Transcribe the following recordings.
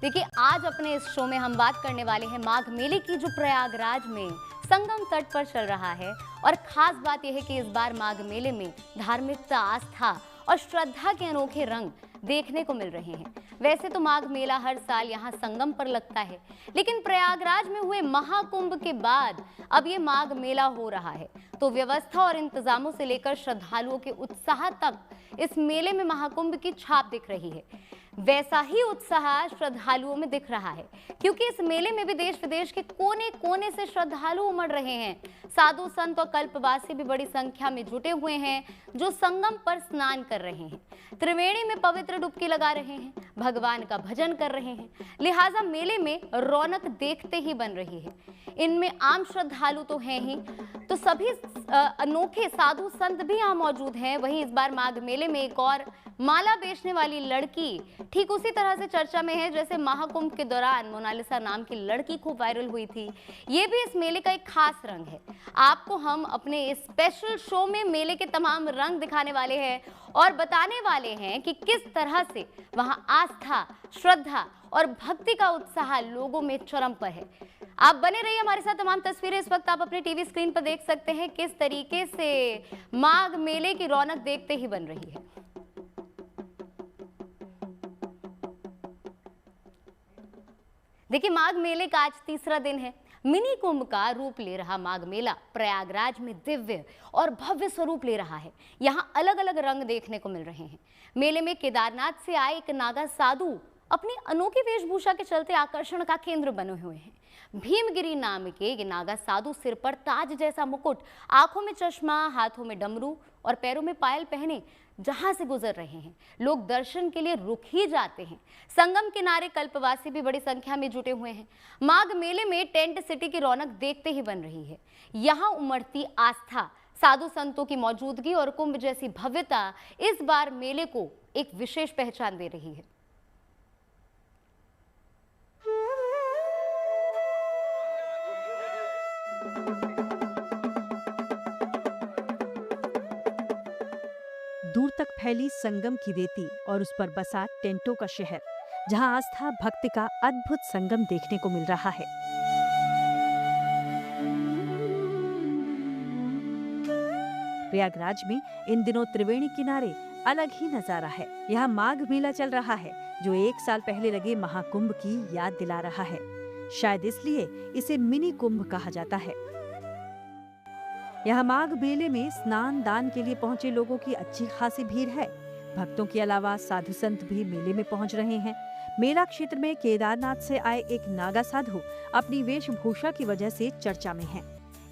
देखिए, आज अपने इस शो में हम बात करने वाले हैं माघ मेले की, जो प्रयागराज में संगम तट पर चल रहा है। और खास बात यह है कि इस बार माघ मेले में धार्मिकता, आस्था और श्रद्धा के अनोखे रंग देखने को मिल रहे हैं। वैसे तो माघ मेला हर साल यहाँ संगम पर लगता है, लेकिन प्रयागराज में हुए महाकुंभ के बाद अब ये माघ मेला हो रहा है, तो व्यवस्था और इंतजामों से लेकर श्रद्धालुओं के उत्साह तक इस मेले में महाकुंभ की छाप दिख रही है। वैसा ही उत्साह श्रद्धालुओं में दिख रहा है, क्योंकि इस मेले में भी देश विदेश के कोने कोने से श्रद्धालु उमड़ रहे हैं। साधु संत और कल्पवासी भी बड़ी संख्या में जुटे हुए हैं, जो संगम पर स्नान कर रहे हैं, त्रिवेणी में पवित्र डुबकी लगा रहे हैं, भगवान का भजन कर रहे हैं। लिहाजा मेले में रौनक देखते ही बन रही है। इनमें आम श्रद्धालु तो हैं ही, तो सभी अनोखे साधु संत भी यहाँ मौजूद हैं। वहीं इस बार माघ मेले में एक और माला बेचने वाली लड़की ठीक उसी तरह से चर्चा में है, जैसे महाकुंभ के दौरान मोनालिसा नाम की लड़की खूब वायरल हुई थी। ये भी इस मेले का एक खास रंग है। आपको हम अपने इस स्पेशल शो में मेले के तमाम रंग दिखाने वाले हैं और बताने वाले हैं कि किस तरह से वहां आस्था, श्रद्धा और भक्ति का उत्साह लोगों में चरम पर है। आप बने रहिए हमारे साथ। तमाम तस्वीरें इस वक्त आप अपने टीवी स्क्रीन पर देख सकते हैं, किस तरीके से माघ मेले की रौनक देखते ही बन रही है। देखिए, माघ मेले का आज तीसरा दिन है। मिनी कुंभ का रूप ले रहा माघ मेला प्रयागराज में दिव्य और भव्य स्वरूप ले रहा है। यहाँ अलग अलग रंग देखने को मिल रहे हैं। मेले में केदारनाथ से आए एक नागा साधु अपनी अनोखी वेशभूषा के चलते आकर्षण का केंद्र बने हुए हैं। भीमगिरी नाम के ये नागा साधु सिर पर ताज जैसा मुकुट, आंखों में चश्मा, हाथों में डमरू और पैरों में पायल पहने जहां से गुजर रहे हैं। लोग दर्शन के लिए रुक ही जाते हैं। संगम किनारे कल्पवासी भी बड़ी संख्या में जुटे हुए हैं। माघ मेले में टेंट सिटी की रौनक देखते ही बन रही है। यहाँ उमड़ती आस्था, साधु संतों की मौजूदगी और कुंभ जैसी भव्यता इस बार मेले को एक विशेष पहचान दे रही है। दूर तक फैली संगम की रेती और उस पर बसा टेंटों का शहर, जहां आस्था भक्ति का अद्भुत संगम देखने को मिल रहा है। प्रयागराज में इन दिनों त्रिवेणी किनारे अलग ही नजारा है। यहाँ माघ मेला चल रहा है, जो 1 साल पहले लगे महाकुंभ की याद दिला रहा है। शायद इसलिए इसे मिनी कुंभ कहा जाता है। यहाँ माघ मेले में स्नान दान के लिए पहुंचे लोगों की अच्छी खासी भीड़ है। भक्तों के अलावा साधु संत भी मेले में पहुंच रहे हैं। मेला क्षेत्र में केदारनाथ से आए एक नागा साधु अपनी वेशभूषा की वजह से चर्चा में हैं।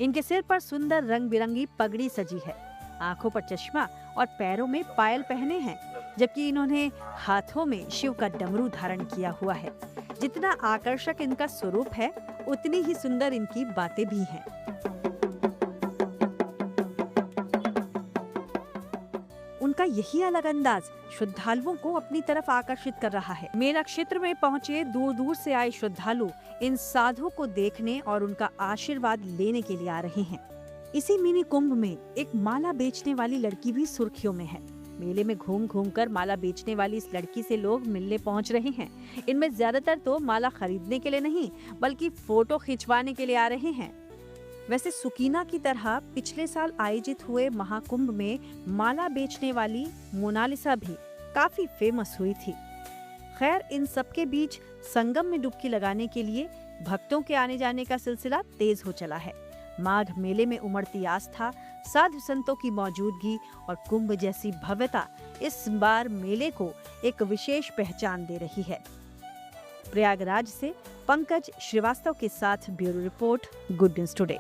इनके सिर पर सुंदर रंग बिरंगी पगड़ी सजी है, आंखों पर चश्मा और पैरों में पायल पहने हैं, जबकि इन्होंने हाथों में शिव का डमरू धारण किया हुआ है। जितना आकर्षक इनका स्वरूप है, उतनी ही सुंदर इनकी बातें भी हैं। उनका यही अलग अंदाज श्रद्धालुओं को अपनी तरफ आकर्षित कर रहा है। मेला क्षेत्र में पहुंचे दूर दूर से आए श्रद्धालु इन साधुओं को देखने और उनका आशीर्वाद लेने के लिए आ रहे हैं। इसी मिनी कुंभ में एक माला बेचने वाली लड़की भी सुर्खियों में है। मेले में घूम घूम कर माला बेचने वाली इस लड़की से लोग मिलने पहुंच रहे हैं। इनमें ज्यादातर तो माला खरीदने के लिए नहीं, बल्कि फोटो खिंचवाने के लिए आ रहे हैं। वैसे सुकीना की तरह पिछले साल आयोजित हुए महाकुंभ में माला बेचने वाली मोनालिसा भी काफी फेमस हुई थी। खैर, इन सबके बीच संगम में डुबकी लगाने के लिए भक्तों के आने जाने का सिलसिला तेज हो चला है। माघ मेले में उमड़ती आस्था, साधु संतों की मौजूदगी और कुंभ जैसी भव्यता इस बार मेले को एक विशेष पहचान दे रही है। प्रयागराज से पंकज श्रीवास्तव के साथ bureau report, good news today.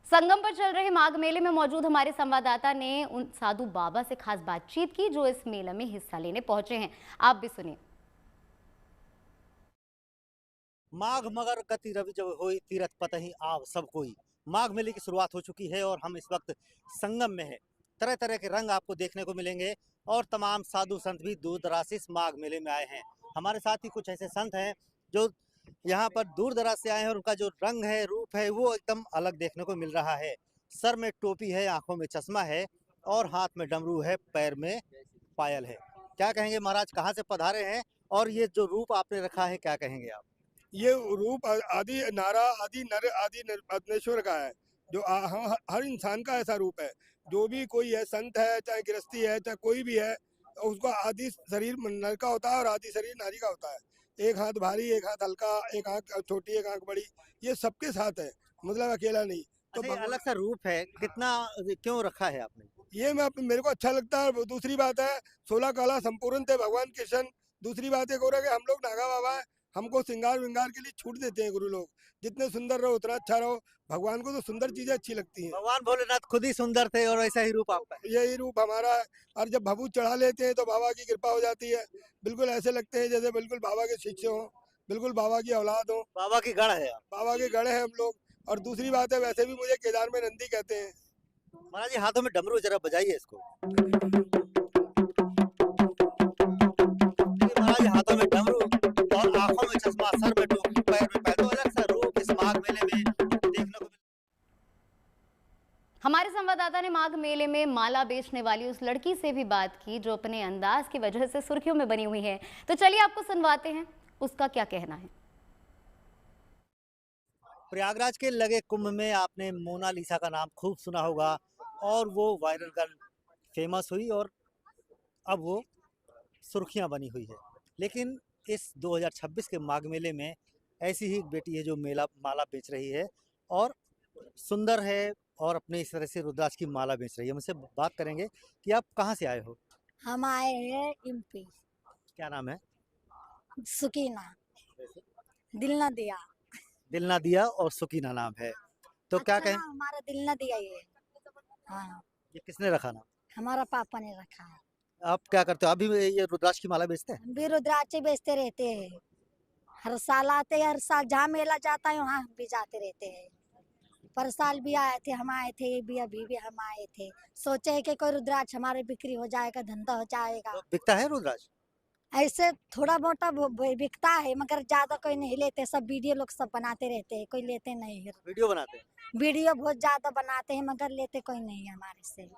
Sangam पर चल रहे माघ मेले में मौजूद हमारे संवाददाता ने उन साधु बाबा से खास बातचीत की, जो इस मेले में हिस्सा लेने पहुंचे हैं। आप भी सुनिए। माघ मगर गति रवि जब होई, तीरथ पतहि आव सब कोई। माघ मेले की शुरुआत हो चुकी है और हम इस वक्त संगम में हैं। तरह तरह के रंग आपको देखने को मिलेंगे और तमाम साधु संत भी दूर दराज से इस माघ मेले में आए हैं। हमारे साथ ही कुछ ऐसे संत हैं जो यहाँ पर दूर दराज से आए हैं और उनका जो रंग है, रूप है, वो एकदम अलग देखने को मिल रहा है। सर में टोपी है, आंखों में चश्मा है और हाथ में डमरू है, पैर में पायल है। क्या कहेंगे महाराज, कहाँ से पधारे हैं और ये जो रूप आपने रखा है क्या कहेंगे आप? ये रूप आदि नारा आदि नर आदि परमेश्वर का है, जो हर इंसान का ऐसा रूप है। जो भी कोई है, संत है, चाहे गृहस्थी है, चाहे कोई भी है, तो उसका आदि शरीर नर का होता है और आदि शरीर नारी का होता है। एक हाथ भारी, एक हाथ हल्का, एक आंख छोटी, एक आंख बड़ी, ये सबके साथ है, मतलब अकेला नहीं। तो अच्छा, ये अलग सा रूप है, कितना क्यों रखा है आपने? ये मेरे को अच्छा लगता है। दूसरी बात है, 16 कला संपूर्ण थे भगवान कृष्ण। दूसरी बात एक और है कि हम लोग नागा बाबा है, हमको श्रृंगार विंगार के लिए छूट देते हैं गुरु लोग। जितने सुंदर रहो उतना अच्छा रहो। भगवान को तो सुंदर चीजें अच्छी लगती हैं। भगवान भोलेनाथ खुद ही सुंदर थे और ऐसा ही रूप आपका है। यही रूप हमारा है। और जब भभूत चढ़ा लेते हैं तो बाबा की कृपा हो जाती है। बिल्कुल ऐसे लगते हैं जैसे बिल्कुल बाबा के शिष्य हो, बिल्कुल बाबा की औलाद हो। बाबा की गढ़ है आप। बाबा के गढ़े हैं हम लोग। और दूसरी बात है, वैसे भी मुझे केदार में नंदी कहते हैं। महाराज जी, हाथों में डमरू जरा बजाइए इसको। देखिए महाराज, हाथों में डमरू और आंखों में चश्मा, सर में टोपी, पैर में पैर, तो अलग सा रूप इस माघ मेले में देखने को। हमारे संवाददाता ने माघ मेले में माला बेचने वाली उस लड़की से भी बात की जो अपने अंदाज की वजह से सुर्खियों में बनी हुई है। तो चलिए आपको सुनवाते हैं उसका क्या कहना है। प्रयागराज के लगे कुंभ में आपने मोनालिसा का नाम खूब सुना होगा और वो वायरल गर्ल फेमस हुई और अब वो सुर्खियां बनी हुई है। लेकिन इस 2026 के माघ मेले में ऐसी ही एक बेटी है जो माला बेच रही है और सुंदर है और अपने इस तरह से रुद्राक्ष की माला बेच रही है। मुझसे बात करेंगे कि आप कहाँ से आए हो? हम आए हैं एमपी। क्या नाम है? सुकीना। दिल ना दिया। दिल ना दिया और सुकीना नाम है, तो क्या अच्छा कहें? ना, हमारा दिल ना दिया ये। हाँ, ये किसने रखा नाम? हमारा पापा ने रखा है। आप क्या करते हो? आप भी ये रुद्राक्ष की माला बेचते हैं? हम भी रुद्राक्ष बेचते रहते हैं। हर साल आते हैं, हर साल जहाँ मेला जाता है वहाँ हम भी जाते रहते हैं। पर साल भी आए थे, हम आए थे, ये भी अभी भी हम आए थे। सोचे है कि कोई रुद्राक्ष हमारे बिक्री हो जाएगा, धंधा हो जाएगा। तो बिकता है रुद्राक्ष? ऐसे थोड़ा मोटा बिकता है, मगर ज्यादा कोई नहीं लेते। सब वीडियो लोग सब बनाते रहते हैं, कोई लेते नहीं है। वीडियो बनाते हैं? वीडियो बहुत ज्यादा बनाते हैं मगर लेते कोई नहीं है हमारे से।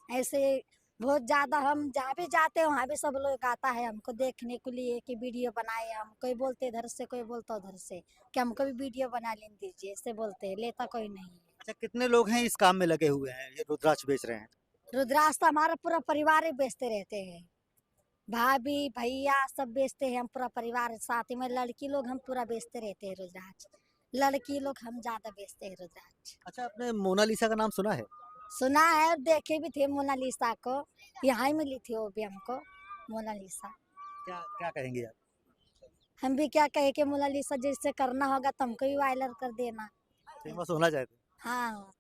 ऐसे बहुत ज्यादा हम जहाँ भी जाते हैं वहाँ भी सब लोग आता है हमको देखने के लिए कि वीडियो बनाए हम। कोई बोलते इधर से, कोई बोलता उधर से कि हमको भी वीडियो बना लेने दीजिए, ऐसे बोलते हैं। लेता कोई नहीं है। अच्छा, कितने लोग हैं इस काम में लगे हुए हैं, ये रुद्राक्ष बेच रहे हैं? रुद्राक्ष तो हमारा पूरा परिवार ही बेचते रहते हैं। भाभी भैया सब बेचते हैं, हम पूरा परिवार साथ में। लड़की लोग हम पूरा बेचते रहते हैं रुद्राक्ष। लड़की लोग हम ज्यादा बेचते हैं रुद्राक्ष। अच्छा, आपने मोनालिसा का नाम सुना है? सुना है और देखे भी थे मोनालिसा को। यहाँ ही मिली थी वो भी हमको, मोनालिसा। क्या क्या कहेंगे आप? हम भी क्या कहे कि मोनालिसा जैसे करना होगा तो हमको भी वायरल कर देना। फेमस होना चाहते हैं? हाँ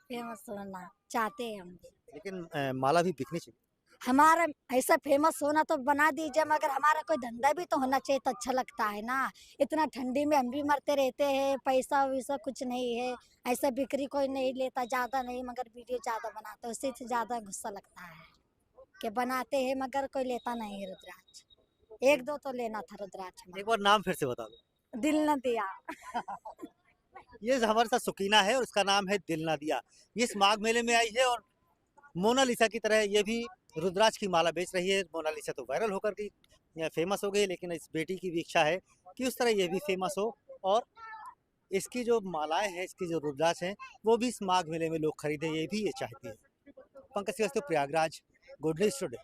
फेमस होना चाहते हैं हम भी। लेकिन माला भी बिकनी चाहिए। हमारा ऐसा फेमस होना तो बना दीजिए, मगर हमारा कोई धंधा भी तो होना चाहिए, तो अच्छा लगता है ना। इतना ठंडी में हम भी मरते रहते हैं, पैसा वैसा कुछ नहीं है। ऐसा बिक्री कोई नहीं लेता, ज्यादा नहीं, मगर वीडियो ज्यादा बनाते, उससे ज्यादा गुस्सा लगता है कि बनाते हैं मगर कोई लेता नहीं है रुद्राक्ष। एक दो तो लेना था रुद्राक्ष। एक बार नाम फिर से बता दो। दिल न दिया। ये हमारे साथ सुकीना है और इसका नाम है दिल ना दिया। ये इस माघ मेले में आई है और मोनालिसा की तरह ये भी रुद्राक्ष की माला बेच रही है। मोनालिसा तो वायरल होकर के फेमस हो गई, लेकिन इस बेटी की भी इच्छा है कि उस तरह ये भी फेमस हो और इसकी जो मालाएं हैं, इसकी जो रुद्राक्ष हैं, वो भी इस माघ मेले में लोग खरीदें, ये भी ये चाहती है। Pankaj Srivastava, Prayagraj, good news today.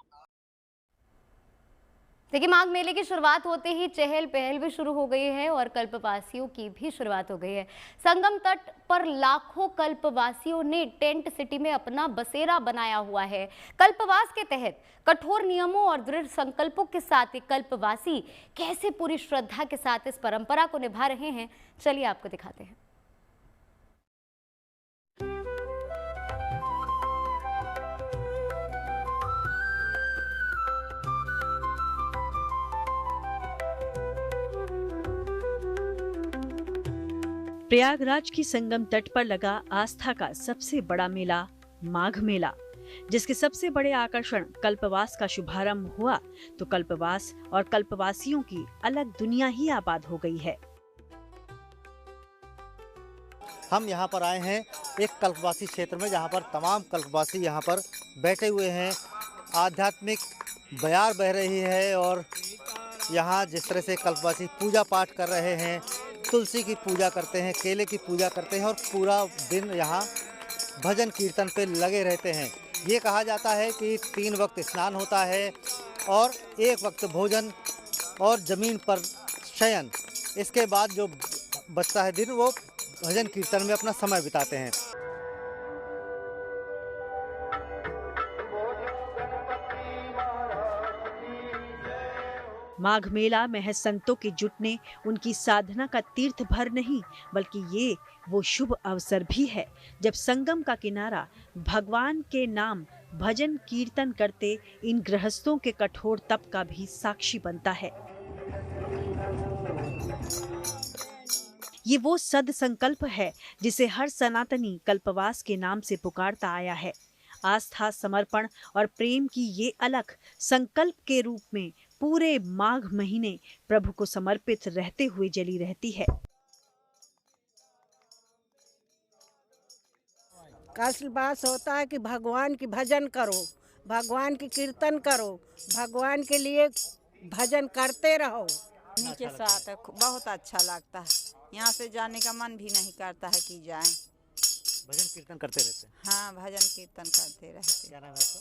देखिए, माघ मेले की शुरुआत होते ही चहल पहल भी शुरू हो गई है और कल्पवासियों की भी शुरुआत हो गई है। संगम तट पर लाखों कल्पवासियों ने टेंट सिटी में अपना बसेरा बनाया हुआ है। कल्पवास के तहत कठोर नियमों और दृढ़ संकल्पों के साथ ये कल्पवासी कैसे पूरी श्रद्धा के साथ इस परंपरा को निभा रहे हैं, चलिए आपको दिखाते हैं। प्रयागराज की संगम तट पर लगा आस्था का सबसे बड़ा मेला माघ मेला, जिसके सबसे बड़े आकर्षण कल्पवास का शुभारंभ हुआ तो कल्पवास और कल्पवासियों की अलग दुनिया ही आबाद हो गई है। हम यहाँ पर आए हैं एक कल्पवासी क्षेत्र में, जहाँ पर तमाम कल्पवासी यहाँ पर बैठे हुए हैं आध्यात्मिक बयार बह रही है और यहाँ जिस तरह से कल्पवासी पूजा पाठ कर रहे हैं, तुलसी की पूजा करते हैं, केले की पूजा करते हैं और पूरा दिन यहाँ भजन कीर्तन पे लगे रहते हैं। ये कहा जाता है कि 3 वक्त स्नान होता है और 1 वक्त भोजन और ज़मीन पर शयन। इसके बाद जो बचता है दिन वो भजन कीर्तन में अपना समय बिताते हैं। माघ मेला महज संतों के जुटने, उनकी साधना का तीर्थ भर नहीं, बल्कि ये वो शुभ अवसर भी है जब संगम का किनारा भगवान के नाम भजन कीर्तन करते इन गृहस्थों के कठोर तप का भी साक्षी बनता है। ये वो सद संकल्प है जिसे हर सनातनी कल्पवास के नाम से पुकारता आया है। आस्था, समर्पण और प्रेम की ये अलख संकल्प के रूप में पूरे माघ महीने प्रभु को समर्पित रहते हुए जली रहती है। कल्पवास होता है कि भगवान की भजन करो, भगवान की कीर्तन करो, भगवान के लिए भजन करते रहो। के साथ बहुत अच्छा लगता है, यहाँ से जाने का मन भी नहीं करता है कि जाएं। भजन कीर्तन करते रहते हैं। हाँ, भजन कीर्तन करते रहते। क्या नाम है आपका?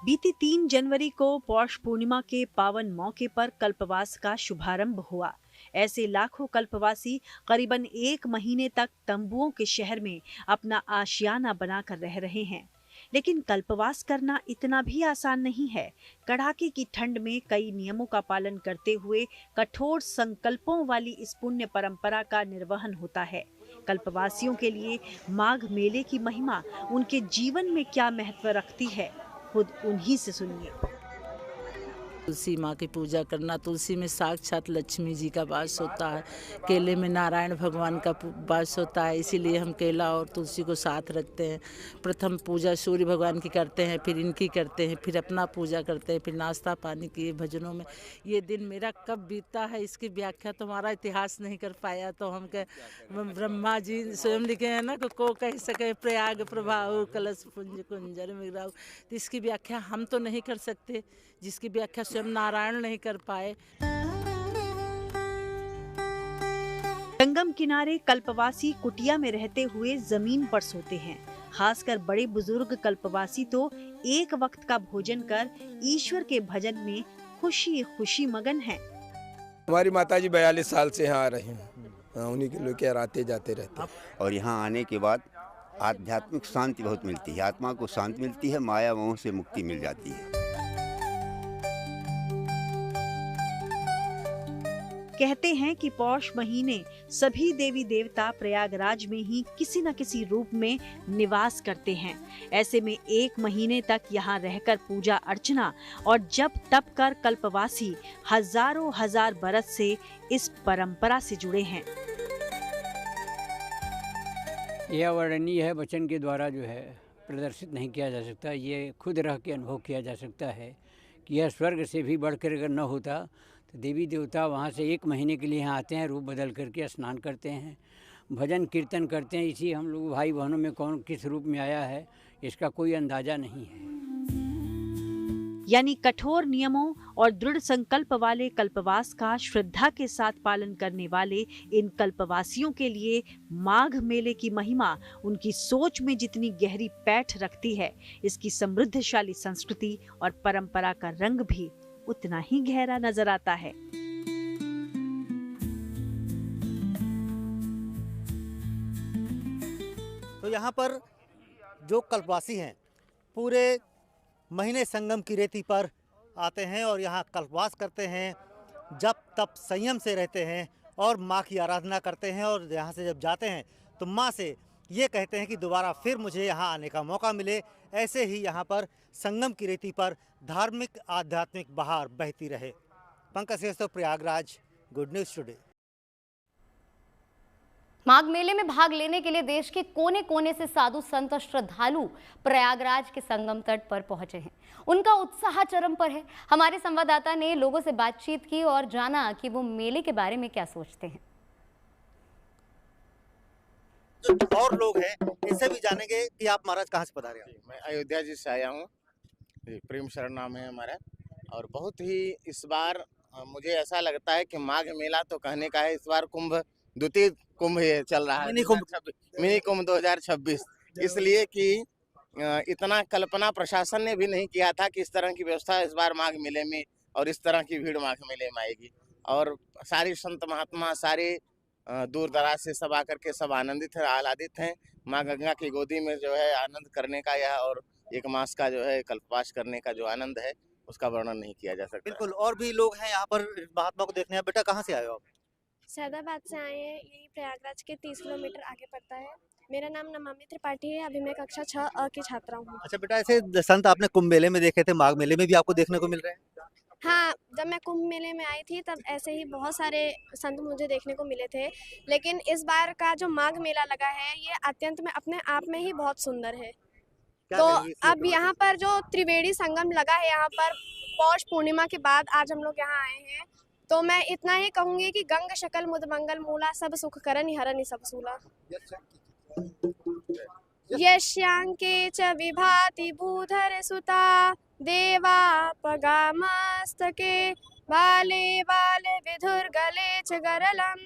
बीती 3 जनवरी को पौष पूर्णिमा के पावन मौके पर कल्पवास का शुभारंभ हुआ। ऐसे लाखों कल्पवासी करीबन 1 महीने तक तंबुओं के शहर में अपना आशियाना बनाकर रह रहे हैं। लेकिन कल्पवास करना इतना भी आसान नहीं है। कड़ाके की ठंड में कई नियमों का पालन करते हुए कठोर संकल्पों वाली इस पुण्य परंपरा का निर्वहन होता है। कल्पवासियों के लिए माघ मेले की महिमा उनके जीवन में क्या महत्व रखती है, खुद उन्हीं से सुनिए। तुलसी माँ की पूजा करना, तुलसी में साक्षात लक्ष्मी जी का वास होता है, केले में नारायण भगवान का वास होता है, इसीलिए हम केला और तुलसी को साथ रखते हैं। प्रथम पूजा सूर्य भगवान की करते हैं, फिर इनकी करते हैं, फिर अपना पूजा करते हैं, फिर नाश्ता पानी किए भजनों में। ये दिन मेरा कब बीतता है इसकी व्याख्या तो हमारा इतिहास नहीं कर पाया, तो हम ब्रह्मा जी स्वयं लिखे हैं ना, को कह सके प्रयाग प्रभाव कलश पुंज कुंजर मिराऊ। तो इसकी व्याख्या हम तो नहीं कर सकते, जिसकी व्याख्या स्वयं नारायण नहीं कर पाए। संगम किनारे कल्पवासी कुटिया में रहते हुए जमीन पर सोते हैं। खासकर बड़े बुजुर्ग कल्पवासी तो 1 वक्त का भोजन कर ईश्वर के भजन में खुशी खुशी मगन हैं। हमारी माताजी 42 साल से यहाँ आ रही हैं, उन्हीं के लोग क्या आते जाते रहते हैं। और यहाँ आने के बाद आध्यात्मिक शांति बहुत मिलती है, आत्मा को शांति मिलती है, माया मोह से मुक्ति मिल जाती है। कहते हैं कि पौष महीने सभी देवी देवता प्रयागराज में ही किसी न किसी रूप में निवास करते हैं। ऐसे में 1 महीने तक यहाँ रहकर पूजा अर्चना और जप तप कर कल्पवासी हजारों हजार बरस से इस परंपरा से जुड़े हैं। यह वर्णनीय है, वचन के द्वारा जो है प्रदर्शित नहीं किया जा सकता। ये खुद रह के अनुभव किया जा सकता है कि यह स्वर्ग से भी बढ़कर अगर न होता तो देवी देवता वहाँ से 1 महीने के लिए यहाँ आते हैं, रूप बदल करके स्नान करते हैं, भजन कीर्तन करते हैं। इसी हम लोग भाई बहनों में कौन किस रूप में आया है इसका कोई अंदाजा नहीं है। यानी कठोर नियमों और दृढ़ संकल्प वाले कल्पवास का श्रद्धा के साथ पालन करने वाले इन कल्पवासियों के लिए माघ मेले की महिमा उनकी सोच में जितनी गहरी पैठ रखती है, इसकी समृद्धशाली संस्कृति और परंपरा का रंग भी उतना ही गहरा नजर आता है। तो यहाँ पर जो कल्पवासी हैं पूरे महीने संगम की रेती पर आते हैं और यहाँ कल्पवास करते हैं, जब तप संयम से रहते हैं और माँ की आराधना करते हैं। और यहाँ से जब जाते हैं तो माँ से ये कहते हैं कि दोबारा फिर मुझे यहाँ आने का मौका मिले। ऐसे ही यहाँ पर संगम की रेती पर धार्मिक आध्यात्मिक बहार बहती रहे। Pankaj Srivastava, Prayagraj, good news today. Magh मेले में भाग लेने के लिए देश के कोने कोने से साधु संत और श्रद्धालु प्रयागराज के संगम तट पर पहुंचे हैं। उनका उत्साह चरम पर है। हमारे संवाददाता ने लोगों से बातचीत की और जाना कि वो मेले के बारे में क्या सोचते हैं। जो और लोग हैं इनसे भी जानेंगे कि आप महाराज कहाँ से पधारे हैं। मैं अयोध्या जी से आया हूँ, प्रेम शरण नाम है हमारा। और बहुत ही इस बार मुझे ऐसा लगता है कि माघ मेला तो कहने का है, इस बार कुंभ द्वितीय कुंभ ये चल रहा है, मिनी कुंभ 2026। इसलिए कि इतना कल्पना प्रशासन ने भी नहीं किया था कि इस तरह की व्यवस्था इस बार माघ मेले में और इस तरह की भीड़ माघ मेले में आएगी। और सारे संत महात्मा सारे दूर दराज से सब आकर के सब आनंदित हैं, आह्लादित हैं। माँ गंगा की गोदी में जो है आनंद करने का यह और एक मास का जो है कल्पवास करने का जो आनंद है उसका वर्णन नहीं किया जा सकता। बिल्कुल, और भी लोग हैं यहाँ पर महात्मा को देखने। बेटा कहाँ से आए हो आप? सैदाबाद से आए हैं, यही प्रयागराज के 30 किलोमीटर आगे पड़ता है। मेरा नाम नमामि त्रिपाठी है, अभी मैं कक्षा 6 की छात्रा हूँ। अच्छा बेटा, ऐसे संत आपने कुंभ मेले में देखे थे, माघ मेले में भी आपको देखने को मिल रहे हैं? हाँ, जब मैं कुंभ मेले में आई थी तब ऐसे ही बहुत सारे संत मुझे देखने को मिले थे, लेकिन इस बार का जो माघ मेला लगा है ये अत्यंत में अपने आप में ही बहुत सुंदर है। तो अब यहाँ पर जो त्रिवेणी संगम लगा है, यहाँ पर पौष पूर्णिमा के बाद आज हम लोग यहाँ आए हैं, तो मैं इतना ही कहूँगी कि गंग शकल मुद मंगल मूला सब सुख करन हरनि सब सूला। यस्यांके च विभाति भूधर सुता देवा पगामस्तके बाले बाले विधुर्गले च गरलम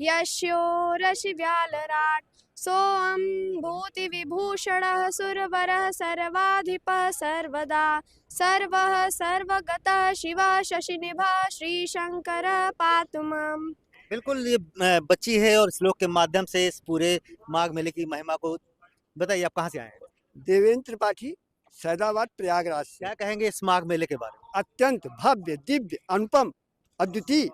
यस्यो रशि व्यालराट सोऽम भूति विभूषणः सुरवरः सर्वाधिपः सर्वदा सर्वः सर्वगतः शिवः शशिनिभः श्रीशंकरः पातु माम्। बिल्कुल, ये बच्ची है और श्लोक के माध्यम से इस पूरे माघ मेले की महिमा को बताइए। आप कहाँ से आए हैं? देवेंद्र त्रिपाठी, सैदाबाद प्रयागराज से। क्या कहेंगे इस माघ मेले के बारे में? अत्यंत भव्य, दिव्य, अनुपम, अद्वितीय,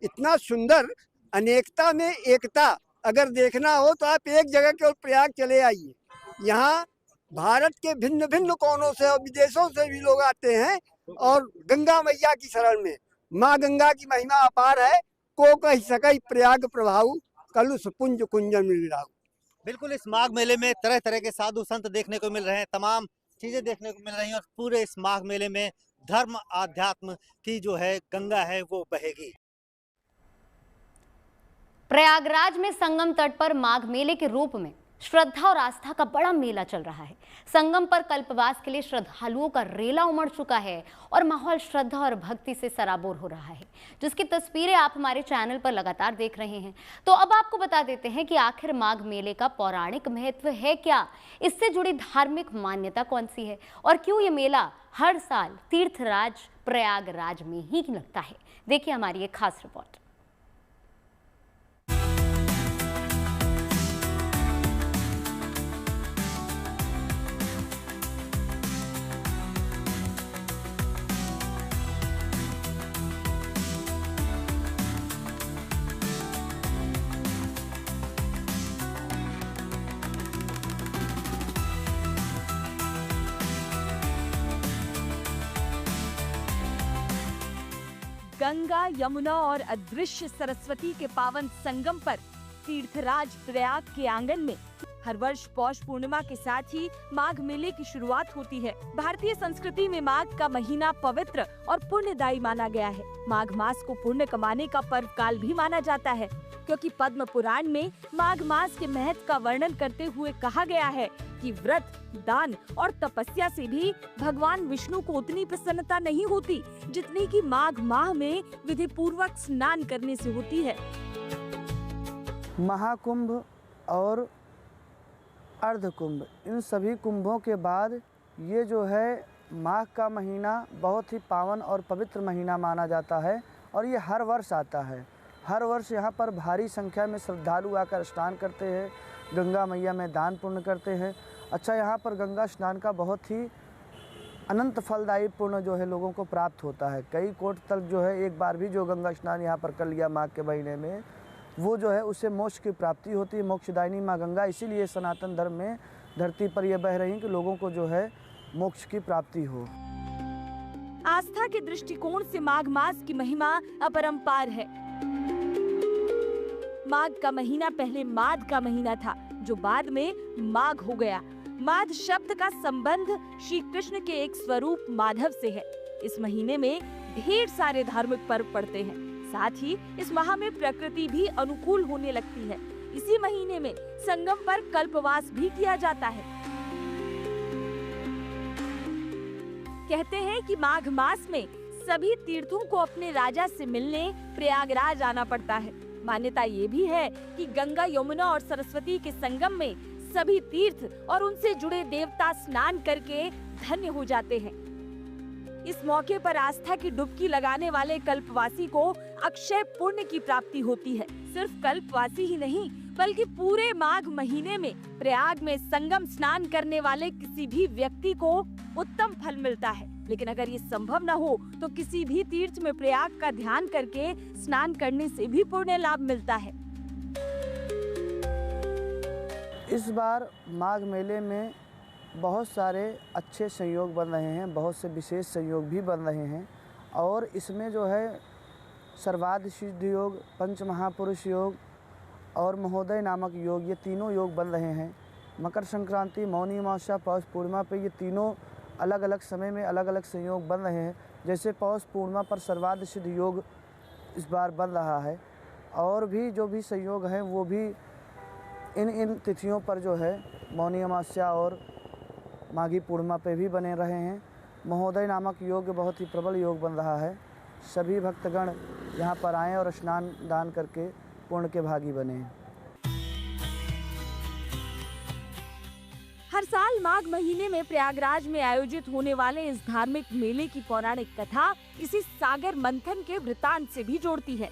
इतना सुंदर, अनेकता में एकता। अगर देखना हो तो आप एक जगह केवल प्रयाग चले आइए। यहाँ भारत के भिन्न भिन्न कोनों से और विदेशों से भी लोग आते हैं और गंगा मैया की शरण में। माँ गंगा की महिमा अपार है, को कह सकई प्रयाग प्रभाव कलुष पुंज कुंजन मिलाऊ। बिल्कुल, इस माघ मेले में तरह तरह के साधु संत देखने को मिल रहे हैं, तमाम चीजें देखने को मिल रही हैं और पूरे इस माघ मेले में धर्म आध्यात्म की जो है गंगा है वो बहेगी। प्रयागराज में संगम तट पर माघ मेले के रूप में श्रद्धा और आस्था का बड़ा मेला चल रहा है। संगम पर कल्पवास के लिए श्रद्धालुओं का रेला उमड़ चुका है और माहौल श्रद्धा और भक्ति से सराबोर हो रहा है, जिसकी तस्वीरें आप हमारे चैनल पर लगातार देख रहे हैं। तो अब आपको बता देते हैं कि आखिर माघ मेले का पौराणिक महत्व है क्या, इससे जुड़ी धार्मिक मान्यता कौन सी है और क्यों ये मेला हर साल तीर्थराज प्रयागराज में ही लगता है। देखिए हमारी एक खास रिपोर्ट। गंगा, यमुना और अदृश्य सरस्वती के पावन संगम पर तीर्थराज प्रयाग के आंगन में हर वर्ष पौष पूर्णिमा के साथ ही माघ मेले की शुरुआत होती है। भारतीय संस्कृति में माघ का महीना पवित्र और पुण्यदायी माना गया है। माघ मास को पुण्य कमाने का पर्व काल भी माना जाता है, क्योंकि पद्म पुराण में माघ मास के महत्व का वर्णन करते हुए कहा गया है कि व्रत, दान और तपस्या से भी भगवान विष्णु को उतनी प्रसन्नता नहीं होती जितनी कि माघ माह में विधि पूर्वक स्नान करने से होती है। महाकुंभ और अर्ध कुंभ, इन सभी कुंभों के बाद ये जो है माघ का महीना बहुत ही पावन और पवित्र महीना माना जाता है और ये हर वर्ष आता है। हर वर्ष यहाँ पर भारी संख्या में श्रद्धालु आकर स्नान करते हैं, गंगा मैया में दान पुण्य करते हैं। अच्छा, यहाँ पर गंगा स्नान का बहुत ही अनंत फलदायी पुण्य जो है लोगों को प्राप्त होता है। कई कोट तक जो है एक बार भी जो गंगा स्नान यहाँ पर कर लिया माघ के महीने में, वो जो है उससे मोक्ष की प्राप्ति होती है। मोक्षदायिनी माँ गंगा, इसीलिए सनातन धर्म में धरती पर यह बह रही कि लोगों को जो है मोक्ष की प्राप्ति हो। आस्था के दृष्टिकोण से माघ मास की महिमा अपरंपार है। माघ का महीना पहले माघ का महीना था, जो बाद में माघ हो गया। माघ शब्द का संबंध श्री कृष्ण के एक स्वरूप माधव से है। इस महीने में ढेर सारे धार्मिक पर्व पड़ते हैं। साथ ही इस माह में प्रकृति भी अनुकूल होने लगती है। इसी महीने में संगम पर कल्पवास भी किया जाता है। कहते हैं कि माघ मास में सभी तीर्थों को अपने राजा से मिलने प्रयागराज आना पड़ता है। मान्यता ये भी है कि गंगा, यमुना और सरस्वती के संगम में सभी तीर्थ और उनसे जुड़े देवता स्नान करके धन्य हो जाते हैं। इस मौके पर आस्था की डुबकी लगाने वाले कल्पवासी को अक्षय पुण्य की प्राप्ति होती है। सिर्फ कल्पवासी ही नहीं बल्कि पूरे माघ महीने में प्रयाग में संगम स्नान करने वाले किसी भी व्यक्ति को उत्तम फल मिलता है। लेकिन अगर ये संभव न हो तो किसी भी तीर्थ में प्रयाग का ध्यान करके स्नान करने से भी पुण्य लाभ मिलता है। इस बार माघ मेले में बहुत सारे अच्छे संयोग बन रहे हैं, बहुत से विशेष संयोग भी बन रहे हैं और इसमें जो है सर्वार्थ सिद्ध योग, पंच महापुरुष योग और महोदय नामक योग, ये तीनों योग बन रहे हैं। मकर संक्रांति, मौनी अमावस्या, पौष पूर्णिमा पे ये तीनों अलग अलग समय में अलग अलग संयोग बन रहे हैं। जैसे पौष पूर्णिमा पर सर्वार्थ सिद्ध योग इस बार बन रहा है और भी जो भी संयोग हैं वो भी इन तिथियों पर जो है मौनी अमावस्या और माघी पूर्णिमा पे भी बने रहे हैं। महोदय नामक योग बहुत ही प्रबल योग बन रहा है। सभी भक्तगण यहाँ पर आएँ और स्नान दान करके पुण्य के भागी बने। हर साल माघ महीने में प्रयागराज में आयोजित होने वाले इस धार्मिक मेले की पौराणिक कथा इसी सागर मंथन के वृतांत से भी जोड़ती है।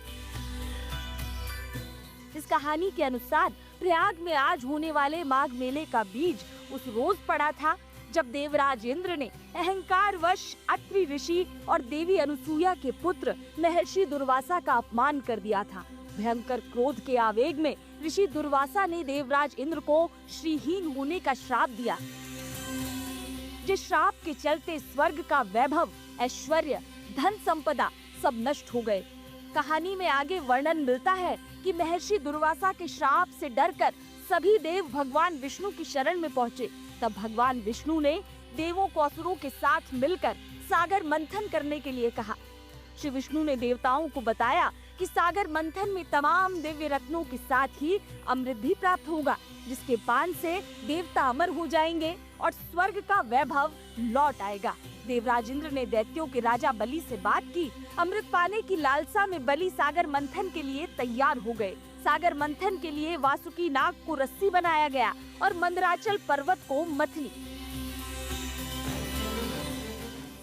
इस कहानी के अनुसार प्रयाग में आज होने वाले माघ मेले का बीज उस रोज पड़ा था जब देवराज इंद्र ने अहंकारवश अत्रि ऋषि और देवी अनुसूया के पुत्र महर्षि दुर्वासा का अपमान कर दिया था। भयंकर क्रोध के आवेग में ऋषि दुर्वासा ने देवराज इंद्र को श्रीहीन होने का श्राप दिया, जिस श्राप के चलते स्वर्ग का वैभव, ऐश्वर्य, धन संपदा सब नष्ट हो गए। कहानी में आगे वर्णन मिलता है कि महर्षि दुर्वासा के श्राप से डरकर सभी देव भगवान विष्णु की शरण में पहुँचे। तब भगवान विष्णु ने देवों को असुरों के साथ मिलकर सागर मंथन करने के लिए कहा। श्री विष्णु ने देवताओं को बताया कि सागर मंथन में तमाम दिव्य रत्नों के साथ ही अमृत भी प्राप्त होगा, जिसके पान से देवता अमर हो जाएंगे और स्वर्ग का वैभव लौट आएगा। देवराज इंद्र ने दैत्यों के राजा बलि से बात की। अमृत पाने की लालसा में बलि सागर मंथन के लिए तैयार हो गए। सागर मंथन के लिए वासुकी नाग को रस्सी बनाया गया और मंदराचल पर्वत को मथली।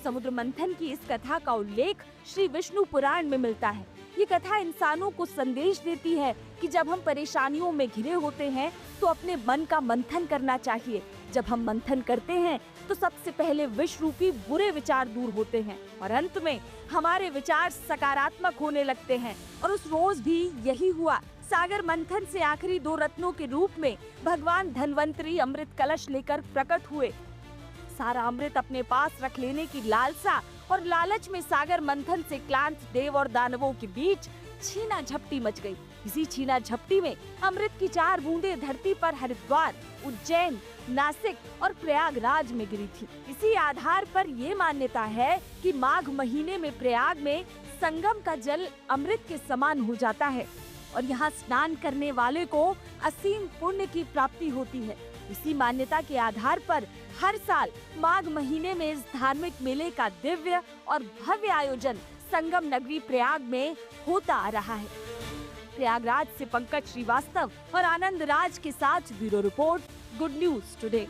समुद्र मंथन की इस कथा का उल्लेख श्री विष्णु पुराण में मिलता है। ये कथा इंसानों को संदेश देती है कि जब हम परेशानियों में घिरे होते हैं तो अपने मन का मंथन करना चाहिए। जब हम मंथन करते हैं तो सबसे पहले विष रूपी बुरे विचार दूर होते हैं और अंत में हमारे विचार सकारात्मक होने लगते हैं। और उस रोज भी यही हुआ। सागर मंथन से आखिरी दो रत्नों के रूप में भगवान धन्वंतरी अमृत कलश लेकर प्रकट हुए। सारा अमृत अपने पास रख लेने की लालसा और लालच में सागर मंथन से क्लांत देव और दानवों के बीच छीना झपटी मच गई। इसी छीना झपटी में अमृत की 4 बूंदें धरती पर हरिद्वार, उज्जैन, नासिक और प्रयागराज में गिरी थी। इसी आधार पर ये मान्यता है कि माघ महीने में प्रयाग में संगम का जल अमृत के समान हो जाता है और यहाँ स्नान करने वाले को असीम पुण्य की प्राप्ति होती है। इसी मान्यता के आधार पर हर साल माघ महीने में इस धार्मिक मेले का दिव्य और भव्य आयोजन संगम नगरी प्रयाग में होता आ रहा है। प्रयागराज से पंकज श्रीवास्तव और आनंद राज के साथ bureau report, good news today.